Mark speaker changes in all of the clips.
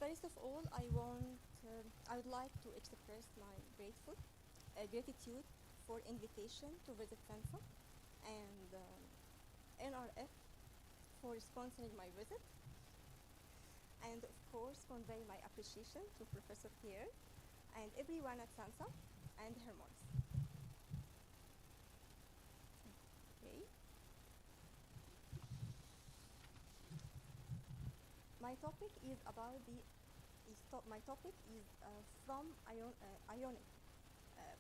Speaker 1: First of all, I would like to express my gratitude for invitation to visit Sansa and NRF for sponsoring my visit, and of course convey my appreciation to Professor Pierre and everyone at Sansa and Hermos. Okay. My topic is about my topic is from ionic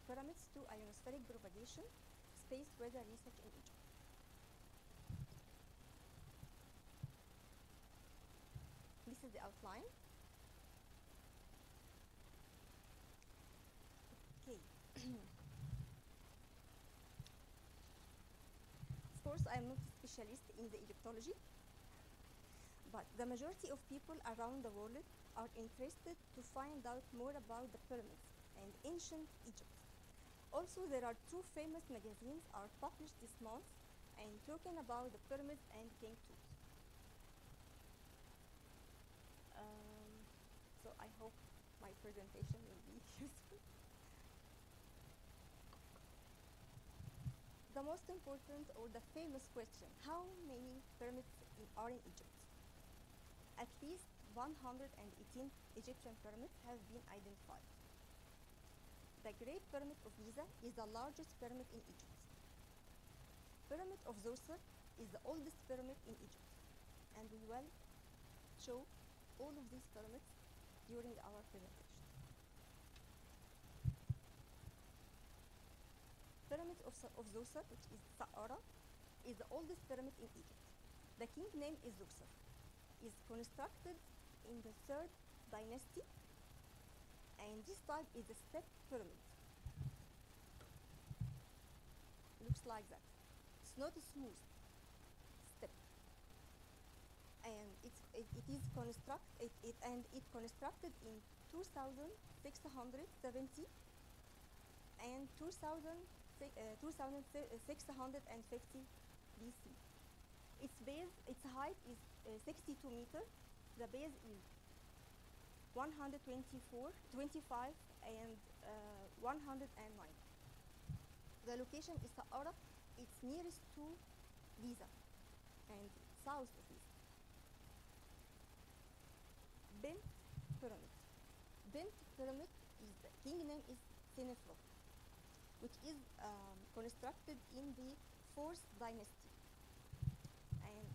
Speaker 1: pyramids to ionospheric propagation, space weather research in Egypt. This is the outline. Okay. Of course, I am not a specialist in the Egyptology, but the majority of people around the world are interested to find out more about the pyramids and ancient Egypt. Also, there are two famous magazines are published this month and talking about the pyramids and King Tut. So I hope my presentation will be useful. The most important or the famous question, how many pyramids are in Egypt? At least 118 Egyptian pyramids have been identified. The Great Pyramid of Giza is the largest pyramid in Egypt. Pyramid of Djoser is the oldest pyramid in Egypt, and we will show all of these pyramids during our presentation. Pyramid of Djoser, which is Saqqara, is the oldest pyramid in Egypt. The king name is Djoser. Is constructed in the 3rd dynasty, and this type is a step pyramid. Looks like that. It's not a smooth step, and it is constructed in 2670 and 2650 BC. Its height is 62 meters. The base is 125 and 109. The location is Saqqara. It's nearest to Giza and south of Giza. Bent Pyramid. Bent Pyramid is the king name is Senefru, which is constructed in the 4th dynasty. And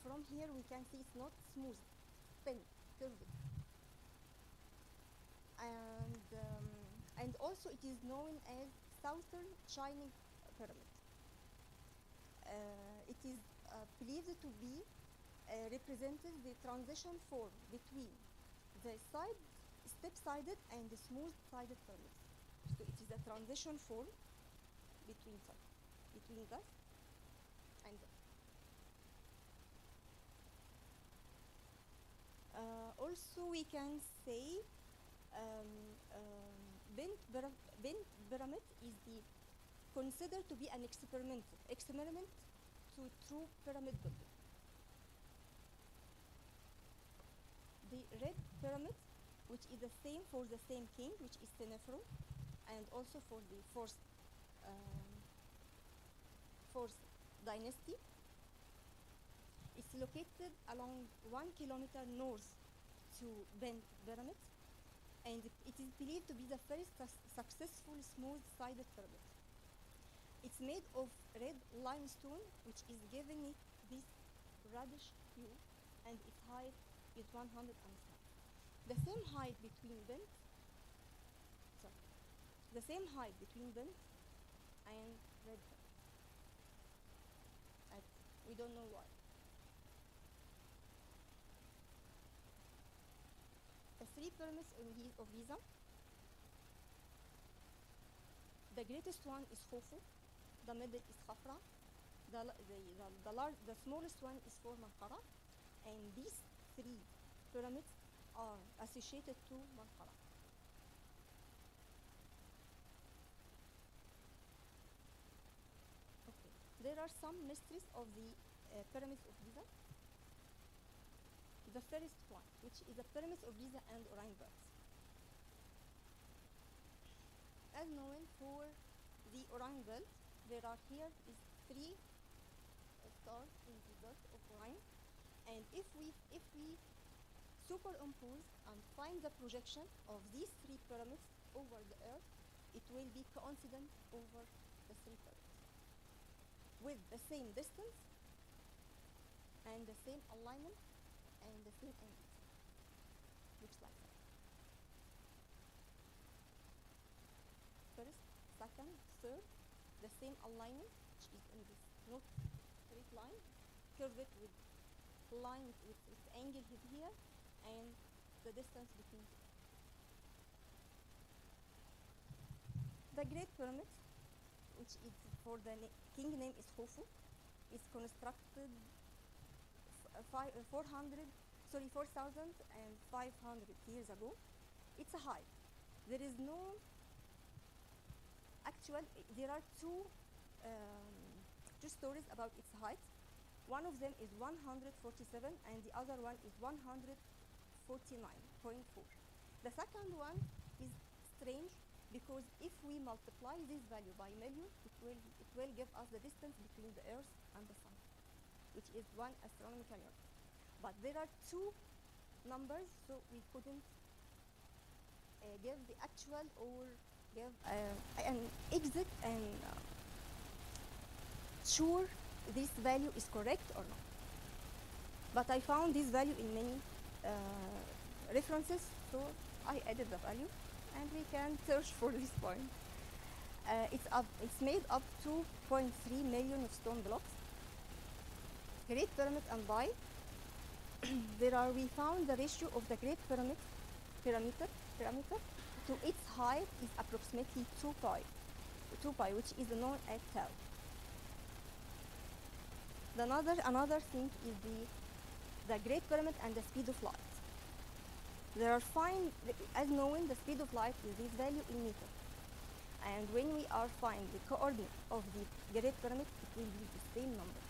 Speaker 1: from here we can see it's not smooth, bent, curved. And also it is known as Southern Shining Pyramid. It is believed to be represented the transition form between the step-sided and the smooth-sided pyramid. So it is a transition form between that and that. Also, we can say bent pyramid is considered to be an experiment to true pyramid building. The red pyramid, which is the same for the same king, which is Senefru, and also for the fourth dynasty. It's located along 1 kilometer north to Bent Pyramid, and it is believed to be the first successful smooth-sided pyramid. It's made of red limestone, which is giving it this reddish hue, and its height is 105. The same height between Bent and Red Pyramid. We don't know why. The 3 pyramids of Giza. The greatest one is Khufu. The middle is Khafra. The smallest one is for Menkaura. And these 3 pyramids are associated to Menkaura. Okay. There are some mysteries of the pyramids of Giza. The first point, which is the pyramids of Giza and Orion belts. As known for the Orion belt, there are here is three stars in the belt of Orion, and if we superimpose and find the projection of these three pyramids over the Earth, it will be coincident over the three pyramids with the same distance and the same alignment and the same angle. Looks like that. First, second, third, the same alignment, which is in this not straight line, curved with line with its angle here, and the distance between them. The Great Pyramid, which is for the king name is Khufu, is constructed 4,500 years ago. It's a high. There is no actual. There are two stories about its height. One of them is 147, and the other one is 149.4. The second one is strange because if we multiply this value by million, it will give us the distance between the Earth and the Sun, which is 1 astronomical unit. But there are two numbers, so we couldn't give the actual or give an exact and sure this value is correct or not. But I found this value in many references, so I added the value, and we can search for this point. It's made up 2.3 million of stone blocks. Great Pyramid and pi. We found the ratio of the Great Pyramid parameter to its height is approximately 2 pi, which is known as tau. Another thing is the Great Pyramid and the speed of light. As known, the speed of light is this value in meter. And when we are find the coordinate of the Great Pyramid, it will be the same number.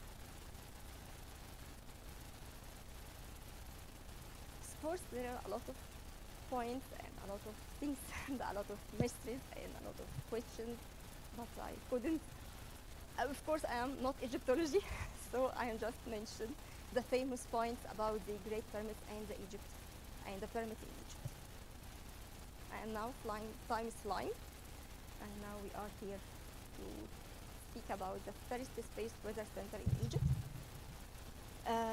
Speaker 1: Of course, there are a lot of points and a lot of things and a lot of mysteries and a lot of questions, but I couldn't. Of course, I am not Egyptology, so I am just mentioned the famous points about the Great Pyramid and the Egypt and the pyramid in Egypt. And now time is flying, and now we are here to speak about the first Space Weather Center in Egypt.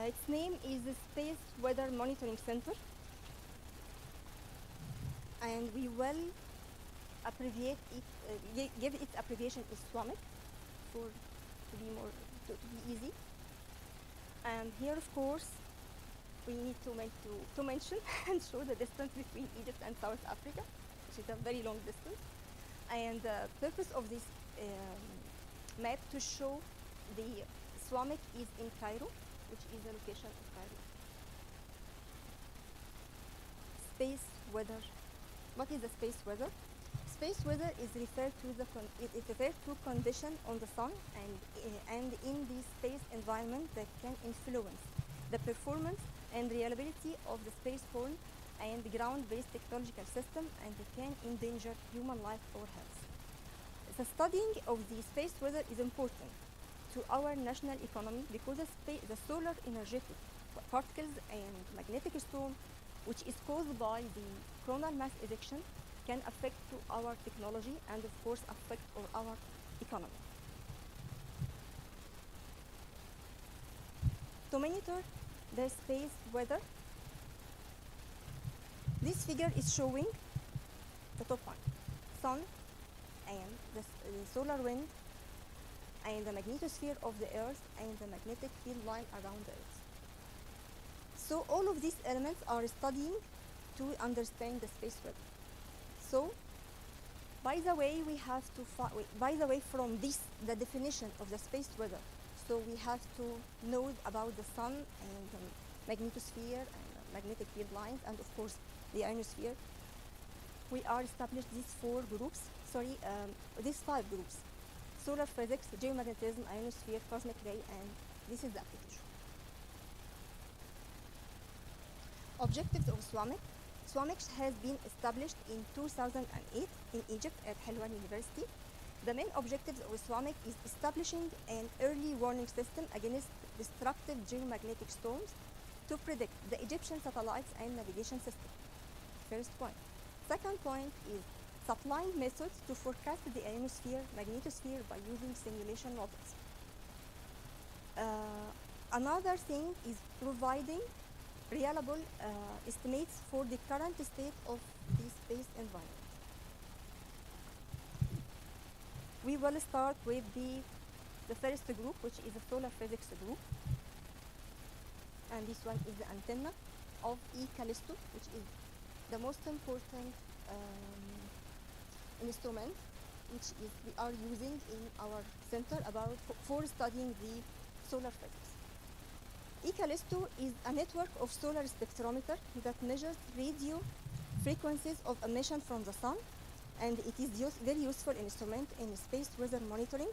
Speaker 1: Its name is the Space Weather Monitoring Center, and we will abbreviate it, give its abbreviation is SWAMEC to be easy. And here, of course, we need to mention and show the distance between Egypt and South Africa, which is a very long distance. And the purpose of this map to show the SWAMEC is in Cairo, which is the location of Cairo. Space weather. What is the space weather? Space weather is referred to condition on the sun and in the space environment that can influence the performance and reliability of the spaceborne and ground-based technological system, and they can endanger human life or health. The studying of the space weather is important to our national economy because the solar energetic particles and magnetic storm, which is caused by the coronal mass ejection, can affect to our technology and of course affect our economy. To monitor the space weather, this figure is showing the top one, sun and the solar wind and the magnetosphere of the Earth and the magnetic field line around the Earth. So all of these elements are studying to understand the space weather. So, by the way, from this, the definition of the space weather, so we have to know about the sun and the magnetosphere and the magnetic field lines and of course the ionosphere. We are established these these 5 groups: solar physics, geomagnetism, ionosphere, cosmic ray, and this is the application. Objectives of SWAMEC. SWAMEC has been established in 2008 in Egypt at Helwan University. The main objectives of SWAMEC is establishing an early warning system against destructive geomagnetic storms to predict the Egyptian satellites and navigation system. First point. Second point is supplying methods to forecast the ionosphere, magnetosphere by using simulation models. Another thing is providing reliable estimates for the current state of the space environment. We will start with the first group, which is the solar physics group. And this one is the antenna of Callisto, which is the most important instrument which we are using in our center for studying the solar physics. Callisto is a network of solar spectrometer that measures radio frequencies of emission from the sun, and it is very useful instrument in space weather monitoring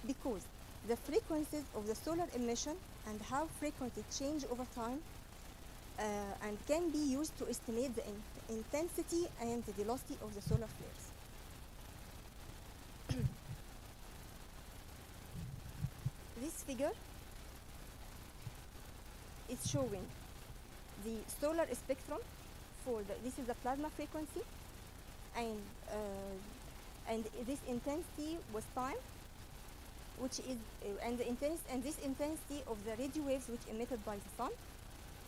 Speaker 1: because the frequencies of the solar emission and how frequently change over time and can be used to estimate the intensity and the velocity of the solar flares. This figure is showing the solar spectrum for this is the plasma frequency, and this intensity was time, which is and this intensity of the radio waves which emitted by the sun.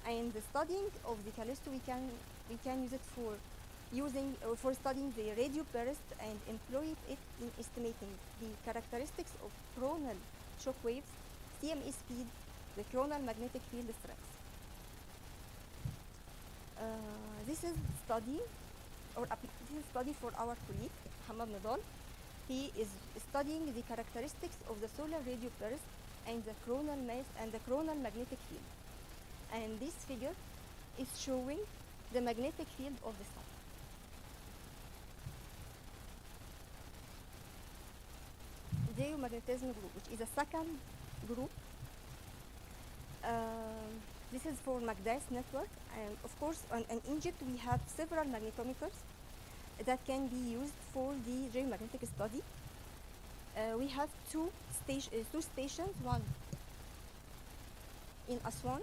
Speaker 1: And the studying of the Callisto, we can use it for studying the radio burst and employ it in estimating the characteristics of coronal shock waves, CME speed, the coronal magnetic field strength. This is study for our colleague Hamad Nidal. He is studying the characteristics of the solar radio burst and the coronal mass and the coronal magnetic field. And this figure is showing the magnetic field of the sun. Geomagnetism group, which is a second group. This is for MACDAS network, and of course in Egypt we have several magnetometers that can be used for the geomagnetic study. We have two stations, one in Aswan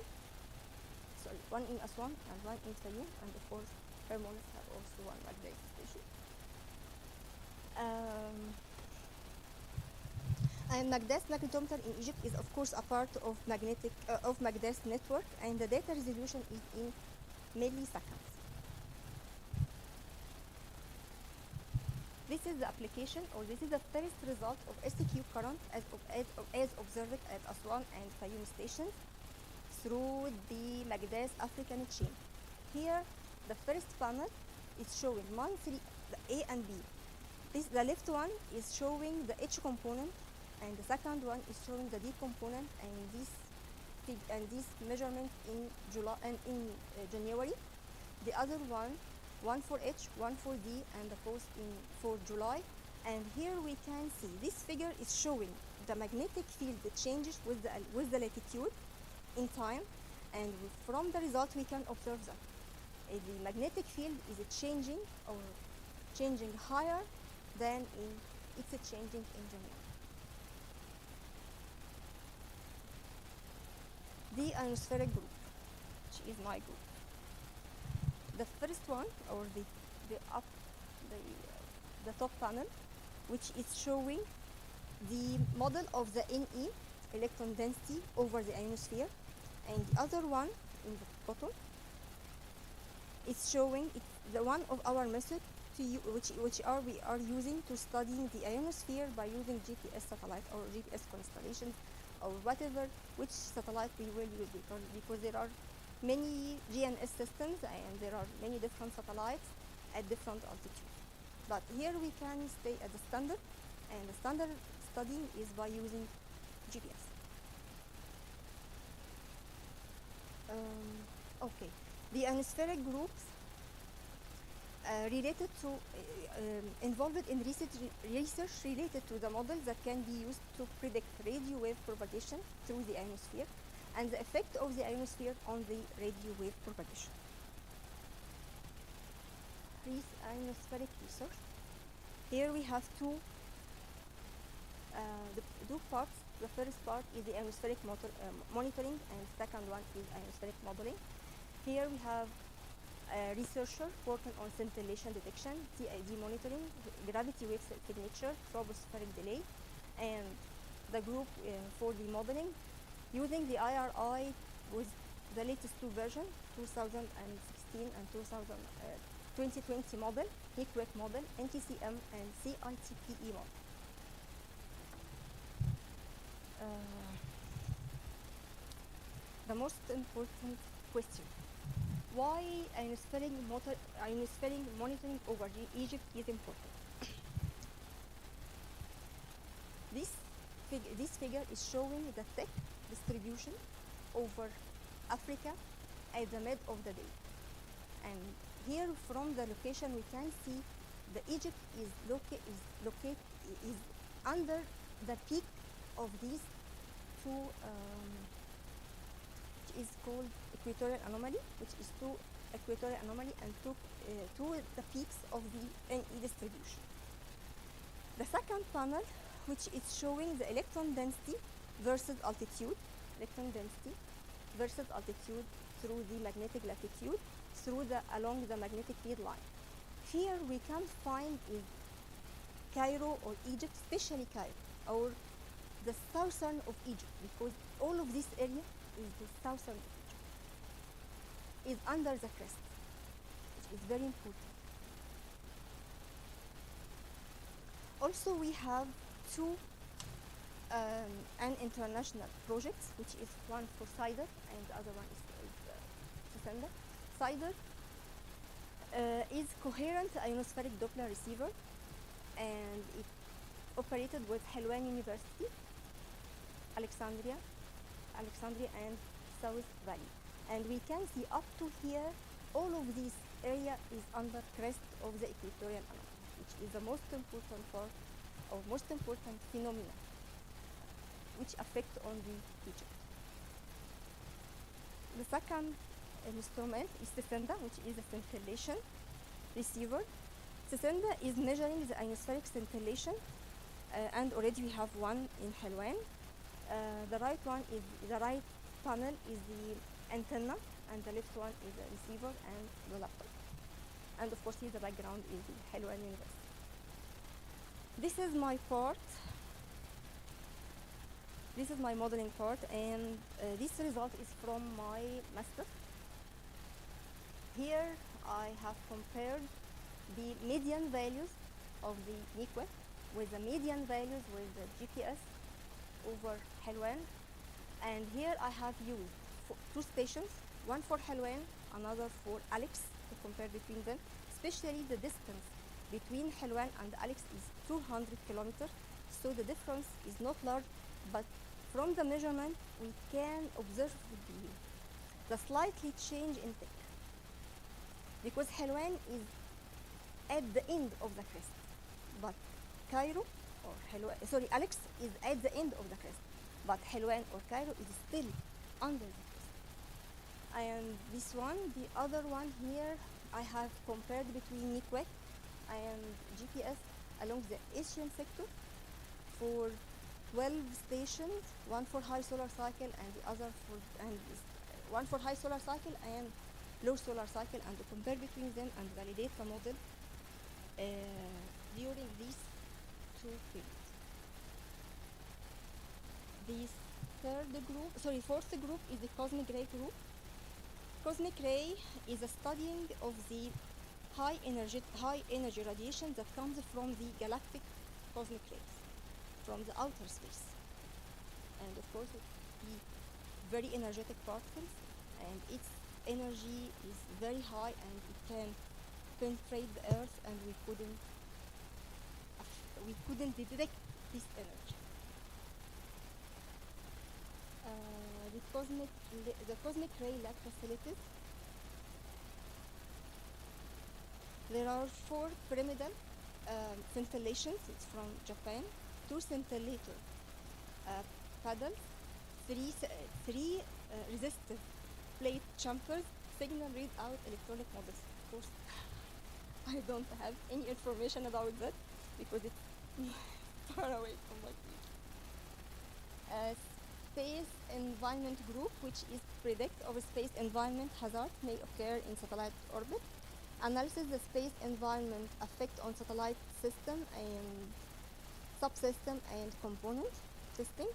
Speaker 1: and one in Fayoum, and of course Hermolis have also one MACDAS station. And MACDAS magnetometer in Egypt is of course a part of MACDAS network, and the data resolution is in milliseconds. This is the application, or this is the first result of SQ current as observed at Aswan and Fayoum stations through the MACDAS African chain. Here, the first panel is showing monthly the A and B. The left one is showing the H component, and the second one is showing the D component, and this measurement in July and in January. The other one for H, one for D, and the post for July. And here we can see this figure is showing the magnetic field that changes with the latitude in time, and from the result we can observe that the magnetic field is changing higher than it's changing in January. The ionospheric group, which is my group. The first one, or the top panel, which is showing the model of the NE, electron density over the ionosphere, and the other one in the bottom is showing the one of our method which we are using to studying the ionosphere by using GPS satellite or GPS constellations or which satellite we will use, because there are many GNS systems and there are many different satellites at different altitudes. But here we can stay at the standard, and the standard studying is by using GPS. Okay, the ionospheric groups related to involved in research related to the models that can be used to predict radio wave propagation through the ionosphere and the effect of the ionosphere on the radio wave propagation. ionospheric research. Here we have the two parts. The first part is the ionospheric monitoring, and second one is ionospheric modeling. Here we have a researcher working on scintillation detection, TID monitoring, gravity wave signature, tropospheric delay, and the group for the modeling using the IRI with the latest two versions, 2016 and 2020 model, NICWEC model, NTCM, and CITPE model. The most important question: why ionospheric monitoring over Egypt is important? This figure is showing the thick distribution over Africa at the mid of the day. And here from the location we can see the Egypt is under the peak of these two, which is called equatorial anomaly, which is two equatorial anomaly and two the peaks of the NE distribution. The second panel, which is showing the electron density versus altitude, through the magnetic latitude along the magnetic field line. Here we can find in Cairo or Egypt, especially Cairo, or the southern of Egypt, because all of this area is the southern of Egypt, is under the crest, which is very important. Also, we have two an international projects, which is one for CIDR and the other one is CISENDA. CIDR is coherent ionospheric Doppler receiver, and it operated with Helwan University, Alexandria and South Valley. And we can see up to here, all of this area is under crest of the equatorial anomaly, which is the most important part or most important phenomena which affect on the Egypt. The second instrument is CISENDA, which is a scintillation receiver. CISENDA is measuring the ionospheric scintillation, and already we have one in Helwan. The right panel is the antenna, and the left one is the receiver and the laptop. And of course, here the background is the Helwan University. This is my part. This is my modeling part, and this result is from my master. Here I have compared the median values of the NICWEC with the median values with the GPS over Helwan. And here I have used two stations, one for Helwan, another for Alex, to compare between them. Especially the distance between Helwan and Alex is 200 kilometers, so the difference is not large, but from the measurement we can observe the slightly change in thick, because Helwan is at the end of the crest, but Alex is at the end of the crest, but Helwan or Cairo is still under the crest. And this one, the other one here, I have compared between NICWEC and GPS along the Asian sector for 12 stations, one for high solar cycle and the other one for high solar cycle and low solar cycle, and to compare between them and validate the model during these two periods. The fourth group is the cosmic ray group. Cosmic ray is a studying of the high energy radiation that comes from the galactic cosmic rays, from the outer space. And of course, the very energetic particles, and its energy is very high, and it can penetrate the Earth, and we couldn't detect this energy. The cosmic ray lab facilities. There are 4 pyramidal scintillations. It's from Japan. 2 scintillator paddles, 3 resistive plate chambers, signal readout electronic models. Of course, I don't have any information about that because it's far away from my field. Space Environment Group, which is predict of space environment hazard may occur in satellite orbit. Analysis the space environment effect on satellite system and subsystem and component testing.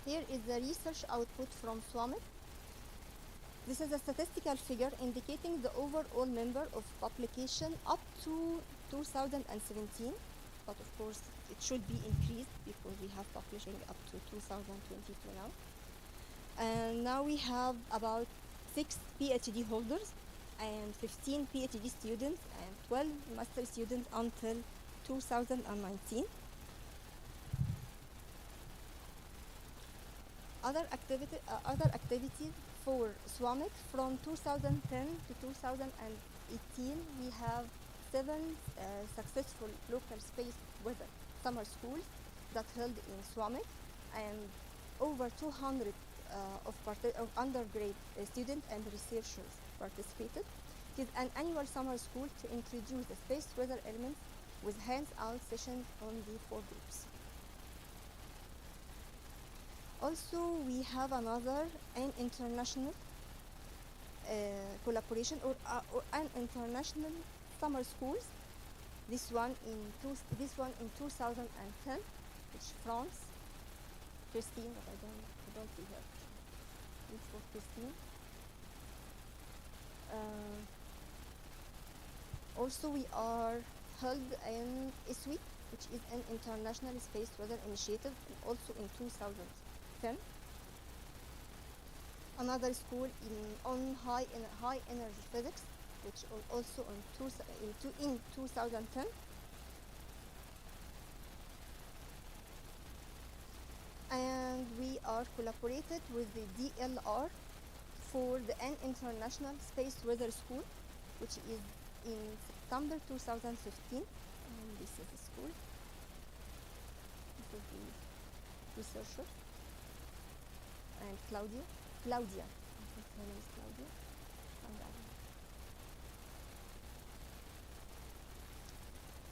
Speaker 1: Here is the research output from SWAMET. This is a statistical figure indicating the overall number of publication up to 2017, but of course it should be increased because we have publishing up to 2022 now. And now we have about 6 PhD holders and 15 PhD students and 12 master students until 2019. Other activities for SWAMET from 2010 to 2018, we have 7 successful local space weather summer schools that held in SWAMET, and over 200 of undergrad students and researchers participated. It is an annual summer school to introduce the space weather elements with hands-on sessions on the 4 groups. Also, we have an international collaboration or an international summer schools. This one in 2010, which France. Christine, but I don't see her. It's for Christine. Also, we are held in ISWI, which is an international space weather initiative, also in 2010. Another school on high energy physics, which also in 2010. And we are collaborated with the DLR for an international space weather school, which is in September 2015. And this is the school. This is the researcher. And Claudia. I think her name is Claudia.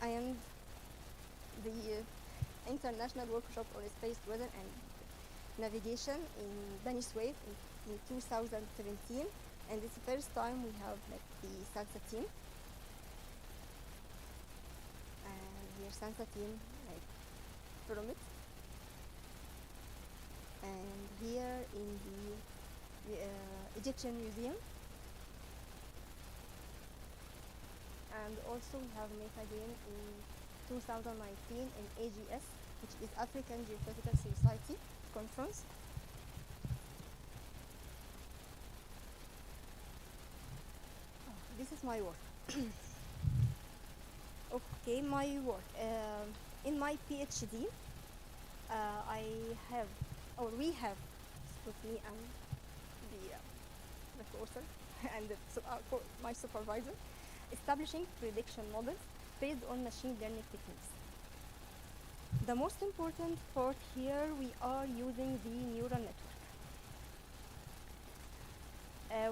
Speaker 1: And the international workshop on space weather and navigation in Bani Suef in 2017, and it's the first time we have like the SANSA team. And here SANSA team like from it. And here in the Egyptian Museum. And also we have met again in 2019 in AGS, which is African Geophysical Society conference. This is my work. Okay, my work. In my PhD, we have, with me and the author and my supervisor, establishing prediction models based on machine learning techniques. The most important part here, we are using the neural network.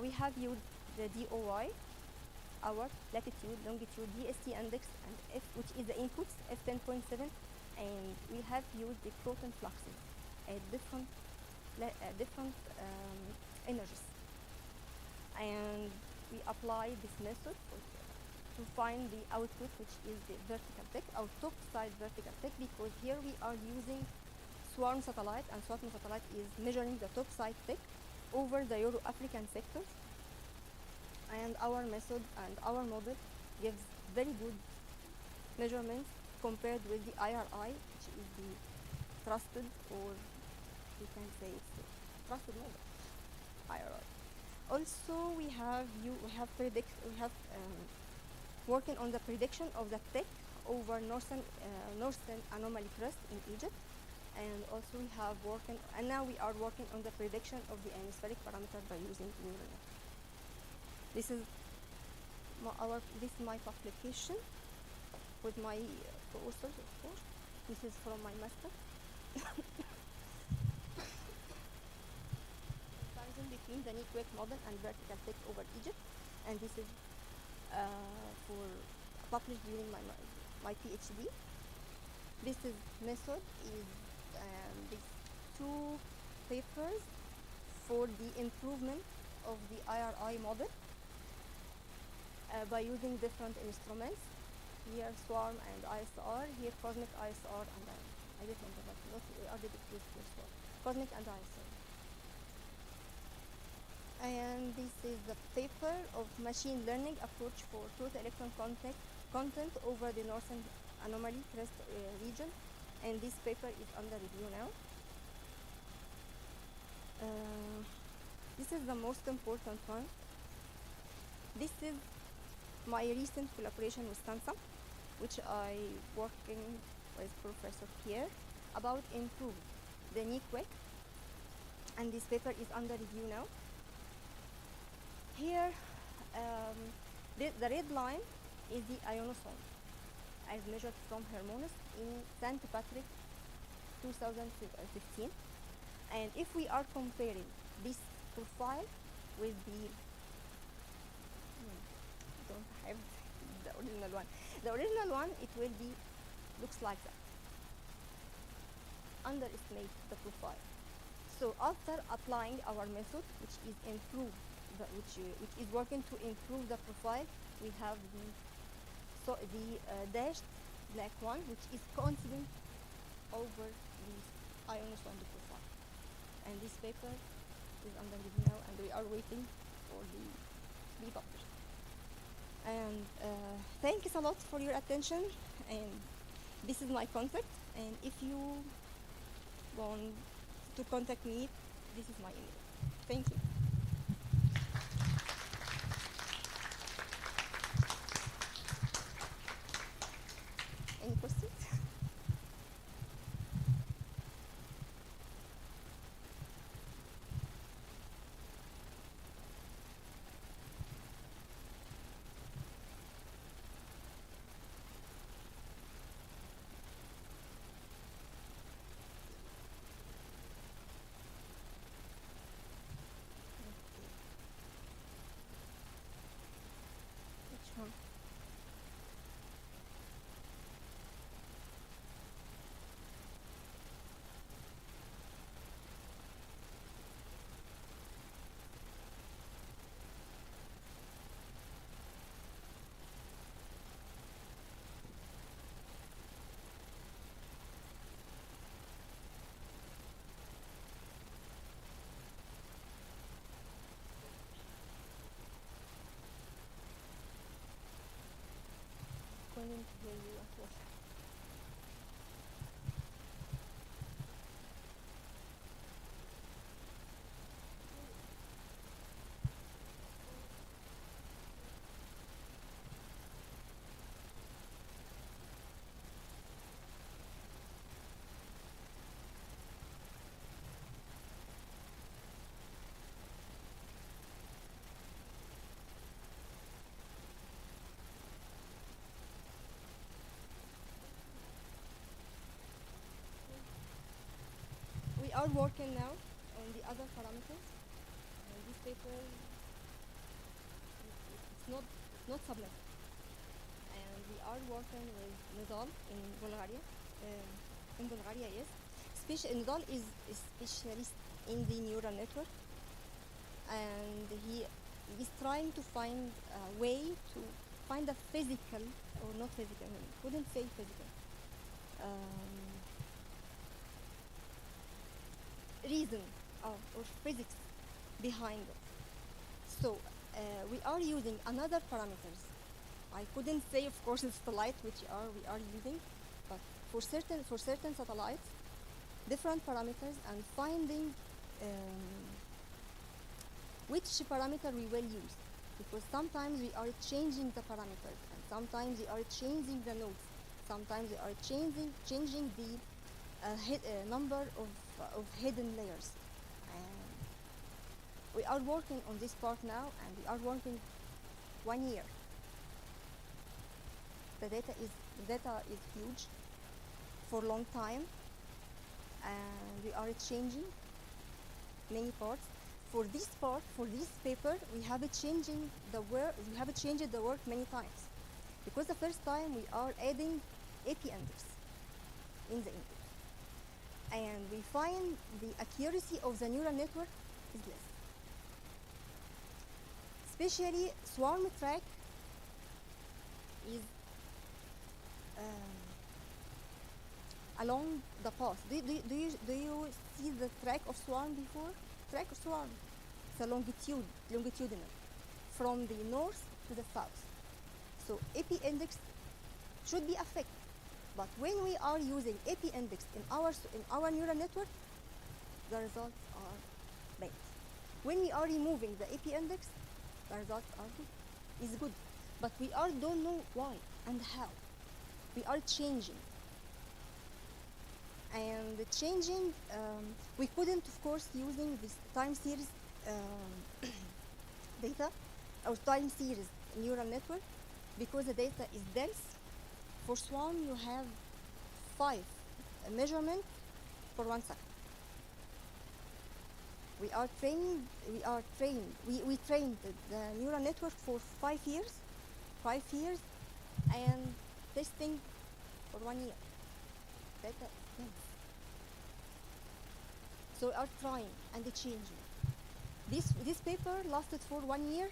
Speaker 1: We have used the DOI, hour, latitude, longitude, DST index, and F, which is the inputs, F10.7, and we have used the proton fluxes at different energies. And we apply this method to find the output, which is the vertical tick, our top side vertical tick, because here we are using swarm satellite, and swarm satellite is measuring the top side tick over the Euro-African sectors. And our method and our model gives very good measurements compared with the IRI, which is the trusted, or you can say it's the trusted model, IRI. Also, we have working on the prediction of the tick over northern anomaly crest in Egypt, and also we have and now we are working on the prediction of the atmospheric parameter by using neural network. This is my publication with my co-authors, of course. This is from my master. Comparison between the NEQUAKE model and vertical tick over Egypt, and this is for published during my PhD. This is method is these two papers for the improvement of the IRI model by using different instruments. Here SWARM and ISR, here Cosmic ISR, and I don't remember what are the degrees for SWARM. Cosmic and ISR. And this is the paper of machine learning approach for total electron content over the northern anomaly crest region, and this paper is under review now. This is the most important one. This is my recent collaboration with SANSA, which I working with Professor Pierre about improve the NIQUEC, and this paper is under review now. Here, the red line is the ionosonde, as measured from Hermonos in St. Patrick 2015. And if we are comparing this profile with the, don't have the original one. The original one, it will be, looks like that. Underestimate the profile. So after applying our method, which is improved, which is working to improve the profile, we have the dashed black one, which is coincident over the ionosonde profile. And this paper is under review now, and we are waiting for the be published. And thank you so much for your attention. And this is my contact. And if you want to contact me, this is my email. Thank you. Any questions? Which one? Couldn't hear you at all. We are working now on the other parameters. This paper it's not submitted, and we are working with Nidal in Bulgaria. Yes. Nidal is a specialist in the neural network, and he is trying to find a way to find a physical, or not physical, I couldn't say physical, reason or physics behind it. So we are using another parameters. I couldn't say, of course, it's the light which we are using, but for certain satellites, different parameters, and finding which parameter we will use, because sometimes we are changing the parameters, and sometimes we are changing the nodes, sometimes we are changing the number of hidden layers. And we are working on this part now, and we are working 1 year. The data is huge for a long time, and we are changing many parts. For this part, for this paper, we have changed the work many times, because the first time we are adding AP index in the input, and we find the accuracy of the neural network is less. Especially swarm track is along the path. Do you see the track of swarm before? Track of swarm. It's a longitudinal, from the north to the south. So AP index should be affected. But when we are using AP index in our neural network, the results are bad. When we are removing the AP index, the results are good. Is good. But we don't know why and how. We are changing. And changing, we couldn't, of course, using this time series data or time series neural network, because the data is dense. For swarm, you have 5 measurements for 1 second. We trained the neural network for 5 years, and testing for 1 year. Data is dense. So we are trying and changing. This paper lasted for 1 year.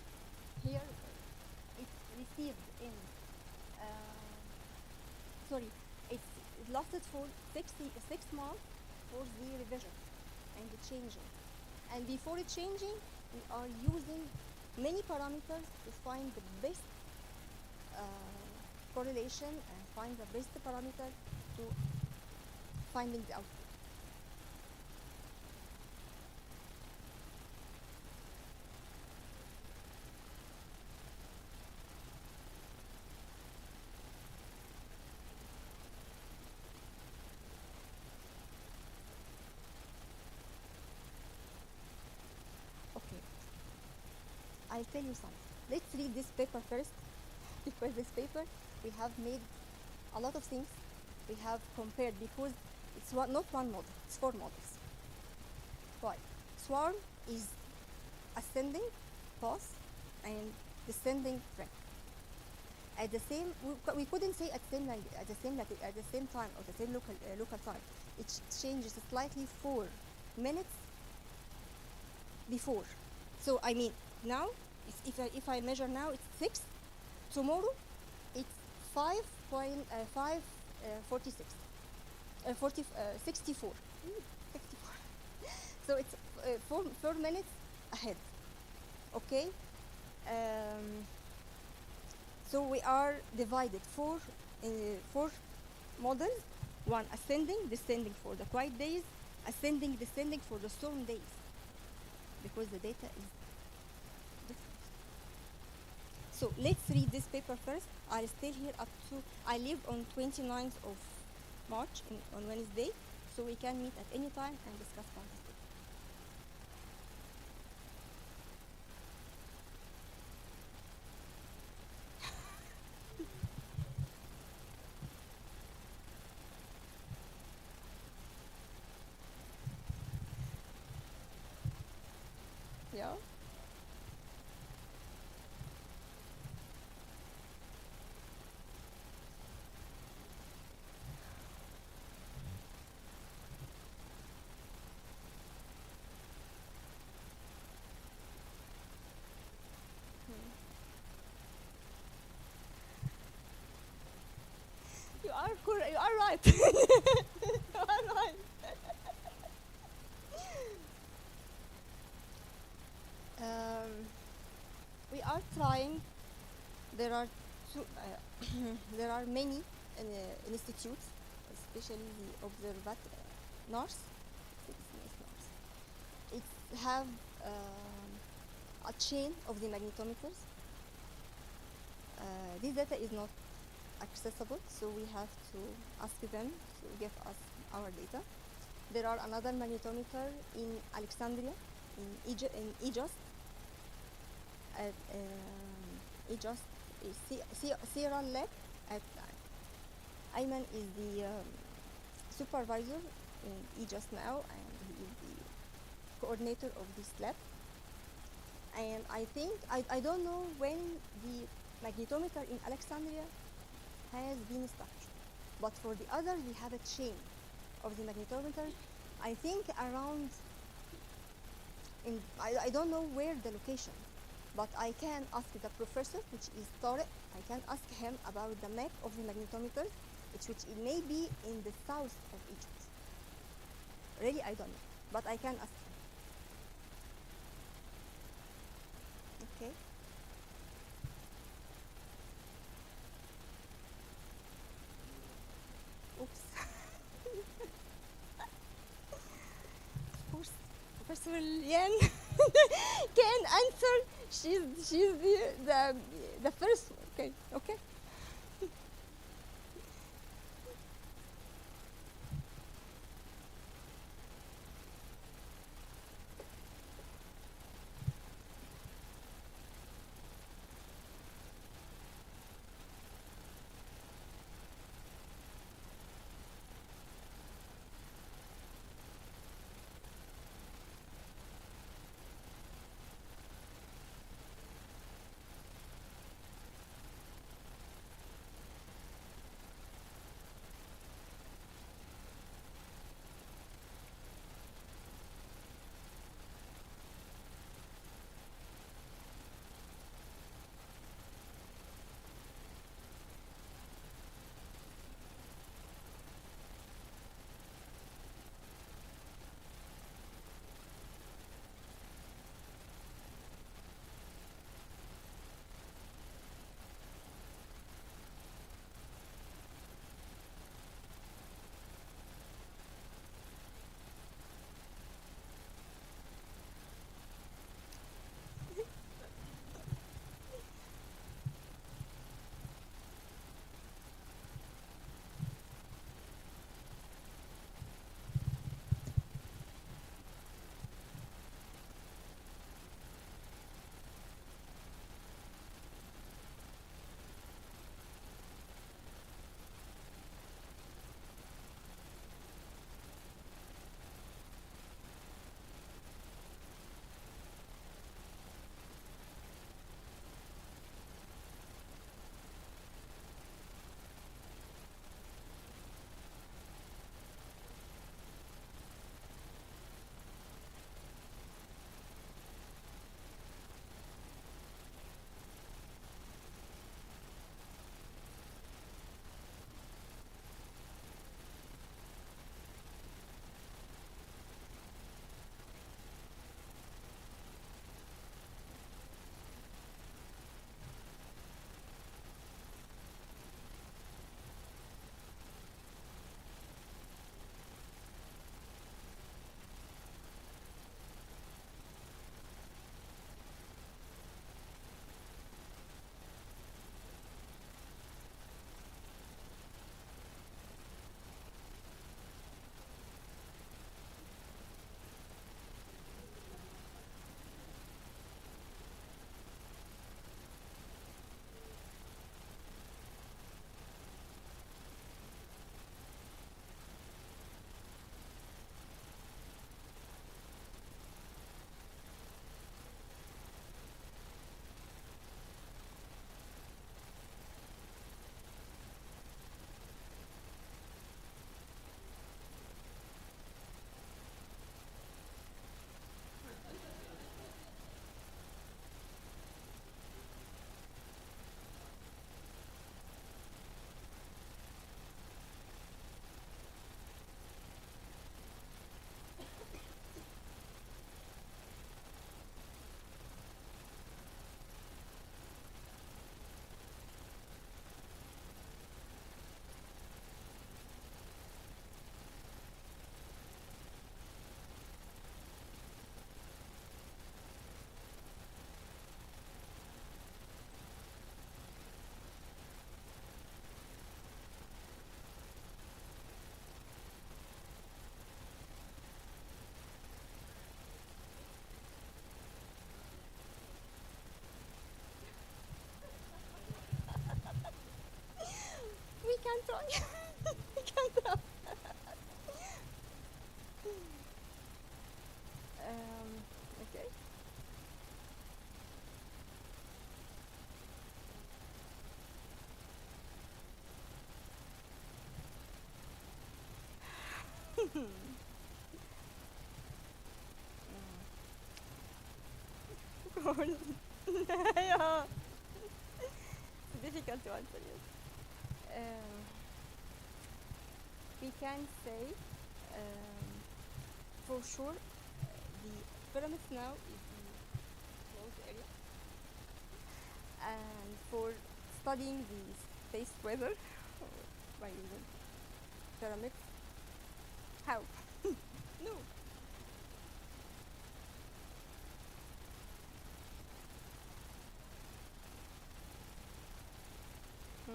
Speaker 1: Here, it's received in. It lasted for 6 months for the revision and the changing. And before it changing, we are using many parameters to find the best correlation and find the best parameter to finding the output. Okay, I'll tell you something. Let's read this paper first, because this paper we have made a lot of things. We have compared, because it's not one model, it's 4 models. Why? Swarm is ascending path and descending track. At the same, we couldn't say at the same time or the same local time. It changes slightly 4 minutes before. So I mean, now if I measure now, it's 6. Tomorrow, it's 5.546. 64. 64. So it's 4 minutes ahead. Okay. So we are divided 4 models. 1 ascending, descending for the quiet days, ascending, descending for the storm days, because the data is different. So let's read this paper first. I'll stay here I leave on 29th of March on Wednesday, so we can meet at any time and discuss about this paper. Yeah. You are correct. You are right. You are right. We are trying. There are there are many institutes, especially the NARS. It have a chain of the magnetometers. This data is not accessible, so we have to ask them to give us our data. There are another magnetometer in Alexandria, in EJOST. At EJOST is Sierra Lab. At Ayman is the supervisor in EJOST now, and he is the coordinator of this lab. And I think I don't know when the magnetometer in Alexandria has been established, but for the others we have a chain of the magnetometer. I think around in I don't know where the location, but I can ask the professor, which is Tariq. I can ask him about the map of the magnetometers, which it may be in the south of Egypt. Really, I don't know, but I can ask him. Okay. Oops. Of course, Professor Lian can answer. She's the first one. Okay. Okay. We can try. We can try. Okay. course. Yeah. It's difficult to answer, yes. We can say for sure the pyramids now is the closed area, and for studying the space weather by using pyramids. How? No. Hmm.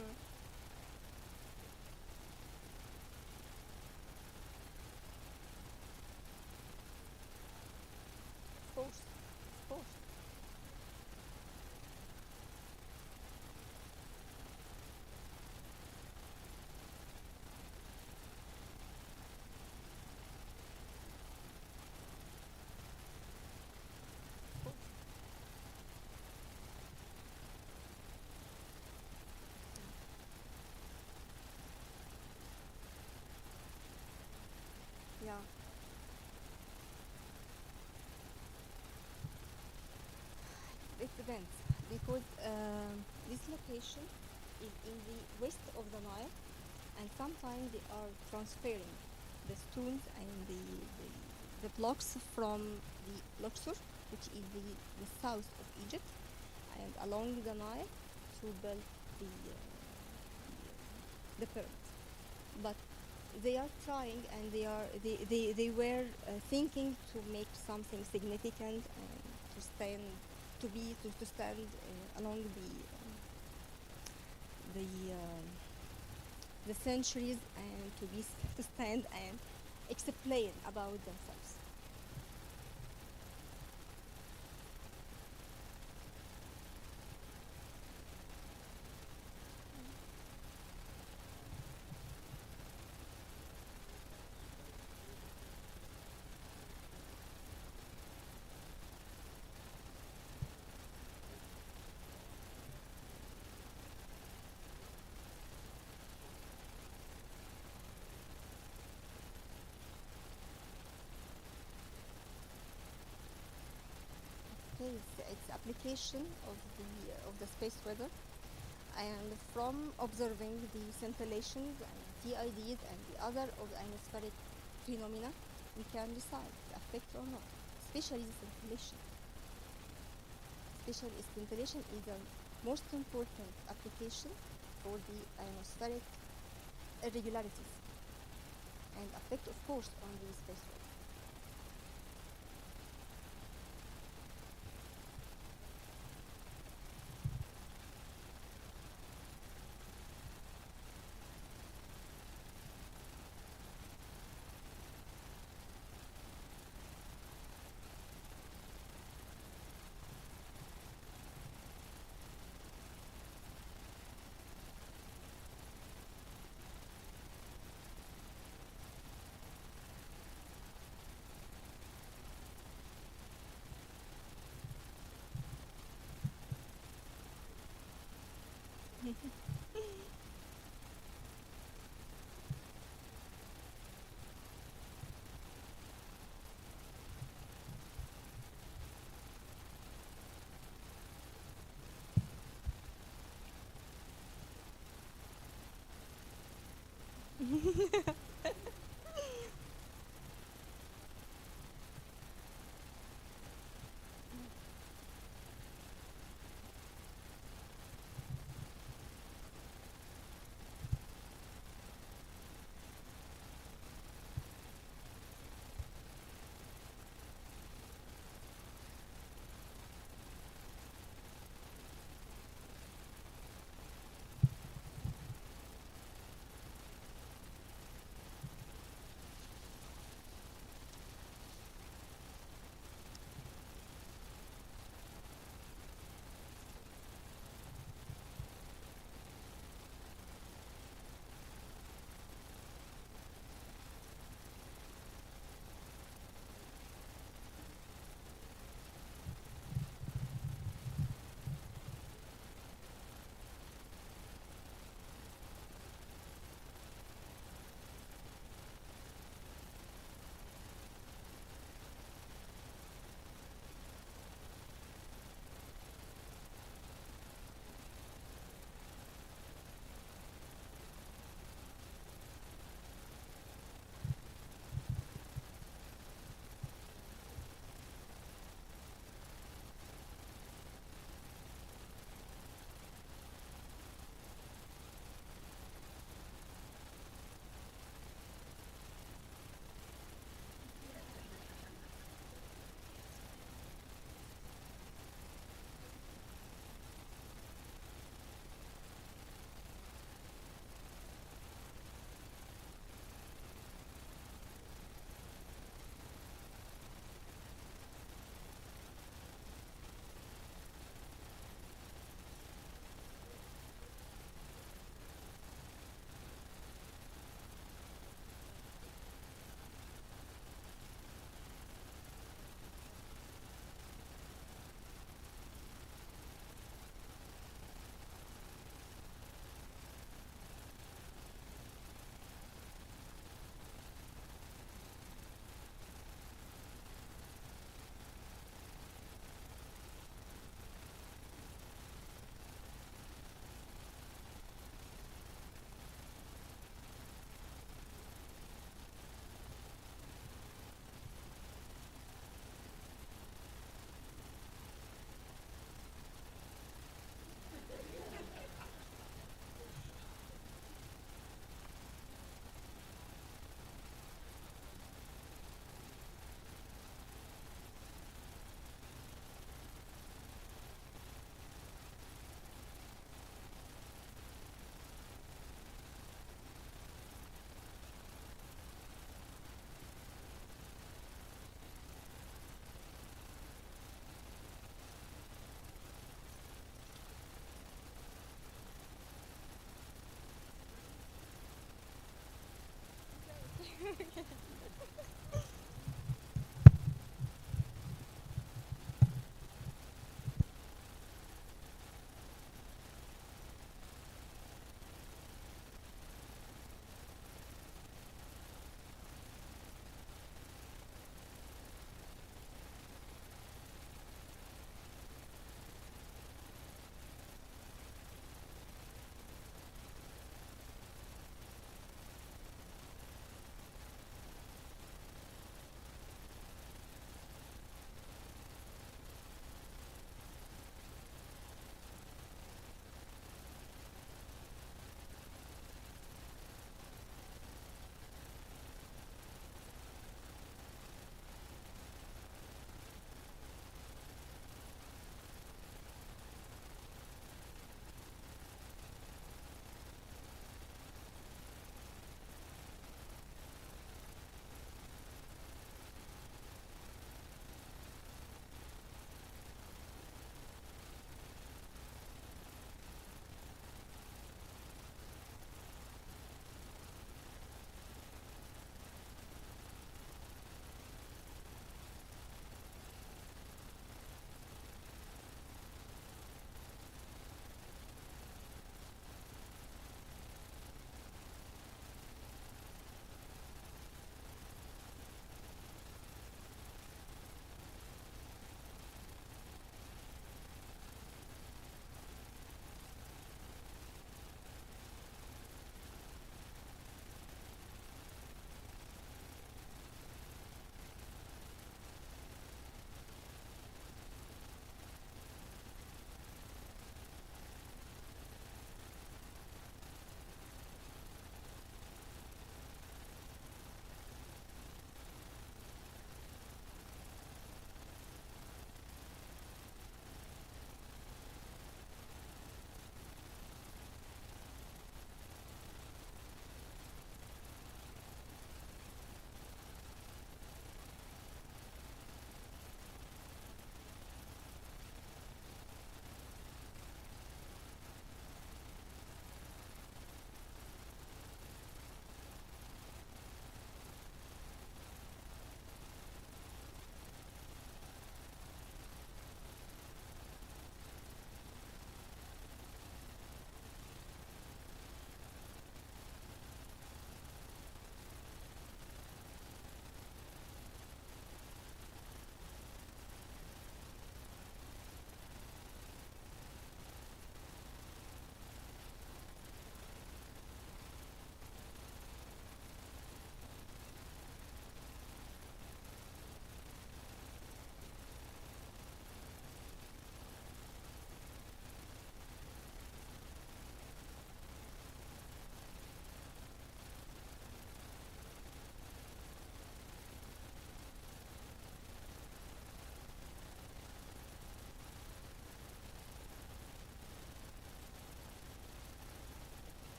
Speaker 1: Of course, of course. Of course. Yeah. It depends because this location is in the west of the Nile, and sometimes they are transferring the stones and the blocks from the Luxor, which is the south of Egypt, and along the Nile to build the pyramids. But they are trying and they were thinking to make something significant and to stand along the centuries and to stand and explain about themselves. Okay, it's application of the space weather, and from observing the scintillations and TIDs and the other of the atmospheric phenomena, we can decide the effect or not. Especially the scintillation. Especially scintillation is the most important application for the atmospheric irregularities and affect, of course, on the space weather.